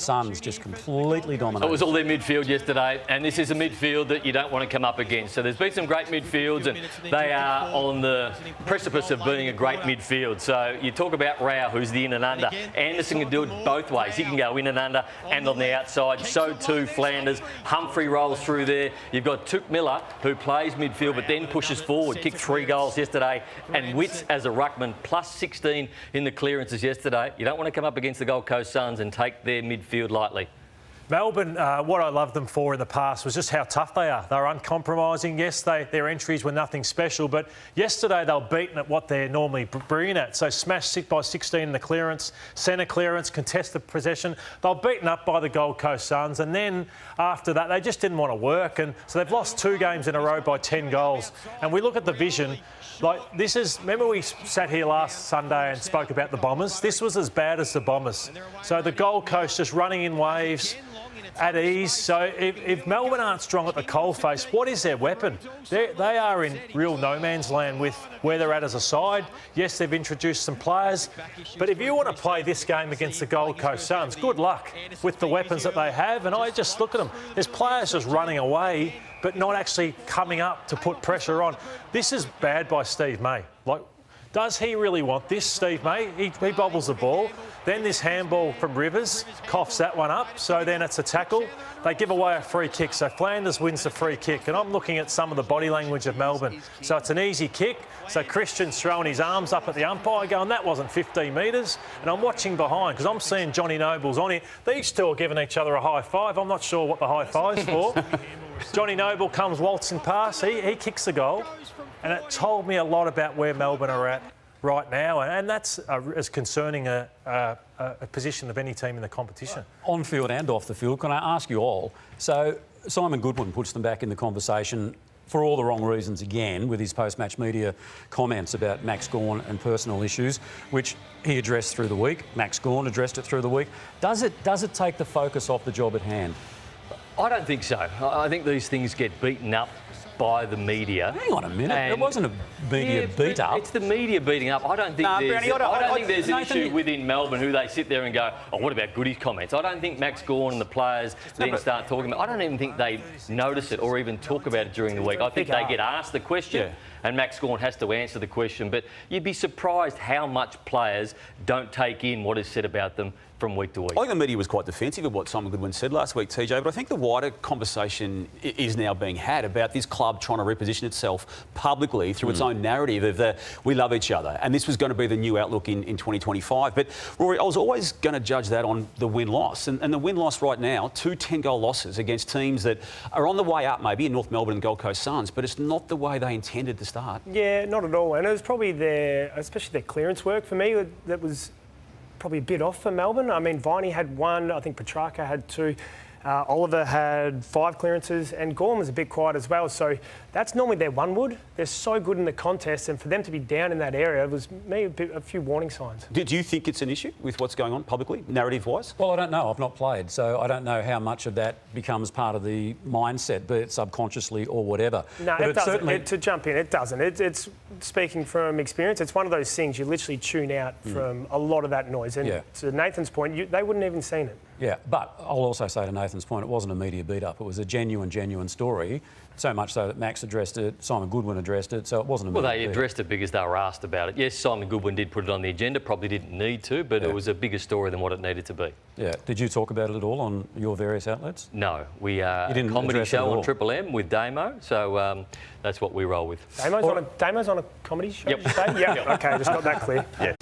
Suns just completely dominated. It was all their midfield yesterday, and this is a midfield that you don't want to come up against. So there's been some great midfields, and they are on the precipice of being a great midfield. So you talk about Rao, who's the in and under. Anderson can do it both ways. He can go in and under and on the outside. So too Flanders. Humphrey rolls through there. You've got Touk Miller, who plays midfield but then pushes forward. Kicked 3 goals yesterday. And Witts as a ruckman, plus 16 in the clearances yesterday. You don't want to come up against the Gold Coast Suns and take their midfield lightly. Melbourne, what I loved them for in the past was just how tough they are. They're uncompromising. Yes, their entries were nothing special, but yesterday they were beaten at what they're normally brilliant at. So smashed by 16 in the clearance, centre clearance, contested possession. They were beaten up by the Gold Coast Suns, and then after that they just didn't want to work, and so they've lost 2 games in a row by 10 goals. And we look at the vision. Like, this is... Remember we sat here last Sunday and spoke about the Bombers? This was as bad as the Bombers. So the Gold Coast just running in waves at ease. So if Melbourne aren't strong at the coalface, what is their weapon? They are in real no man's land with where they're at as a side. Yes, they've introduced some players, but if you want to play this game against the Gold Coast Suns, good luck with the weapons that they have. And I just look at them. There's players just running away, but not actually coming up to put pressure on. This is bad by Steve May. Like, does he really want this, Steve May? He bobbles the ball. Then this handball from Rivers coughs that one up. So then it's a tackle. They give away a free kick. So Flanders wins the free kick. And I'm looking at some of the body language of Melbourne. So it's an easy kick. So Christian's throwing his arms up at the umpire going, that wasn't 15 metres. And I'm watching behind because I'm seeing Johnny Noble's on it. These two are giving each other a high five. I'm not sure what the high five's for. Johnny Noble comes waltzing past. He kicks the goal. And it told me a lot about where Melbourne are at right now, and that's as concerning a position of any team in the competition. On field and off the field, can I ask you all? So Simon Goodwin puts them back in the conversation for all the wrong reasons again, with his post-match media comments about Max Gawn and personal issues, which he addressed through the week. Max Gawn addressed it through the week. Does it take the focus off the job at hand? I don't think so. I think these things get beaten up by the media. Hang on a minute. It wasn't a media beat-up. It's the media beating up. I don't think there's an issue within Melbourne who they sit there and go, oh, what about Goody's comments? I don't think Max Gawn and the players then start talking about it. I don't even think they notice it or even talk about it during the week. I think they get asked the question and Max Gawn has to answer the question. But you'd be surprised how much players don't take in what is said about them from week to week. I think the media was quite defensive of what Simon Goodwin said last week, TJ, but I think the wider conversation is now being had about this club trying to reposition itself publicly through its own narrative of the we love each other, and this was going to be the new outlook in 2025. But, Rory, I was always going to judge that on the win-loss, and the win-loss right now, 2 10-goal losses against teams that are on the way up maybe in North Melbourne and Gold Coast Suns, but it's not the way they intended to start. Yeah, not at all, and it was probably especially their clearance work for me, that was probably a bit off for Melbourne. I mean, Viney had 1, I think Petrarca had 2, Oliver had 5 clearances, and Gorm was a bit quiet as well. So that's normally their one wood. They're so good in the contest, and for them to be down in that area was a few warning signs. Do you think it's an issue with what's going on publicly, narrative-wise? Well, I don't know. I've not played, so I don't know how much of that becomes part of the mindset, be it subconsciously or whatever. No, it doesn't. To jump in, it doesn't. It's speaking from experience. It's one of those things you literally tune out from a lot of that noise. And to Nathan's point, they wouldn't even seen it. Yeah, but I'll also say to Nathan's point, it wasn't a media beat-up. It was a genuine story, so much so that Max addressed it, Simon Goodwin addressed it, so it wasn't a media beat-up. Well, they addressed it because they were asked about it. Yes, Simon Goodwin did put it on the agenda, probably didn't need to, but it was a bigger story than what it needed to be. Yeah. Did you talk about it at all on your various outlets? No. We are a comedy show on Triple M with Damo, so that's what we roll with. Damo's on a comedy show, did you say? Yeah. OK, just got that clear. Yeah.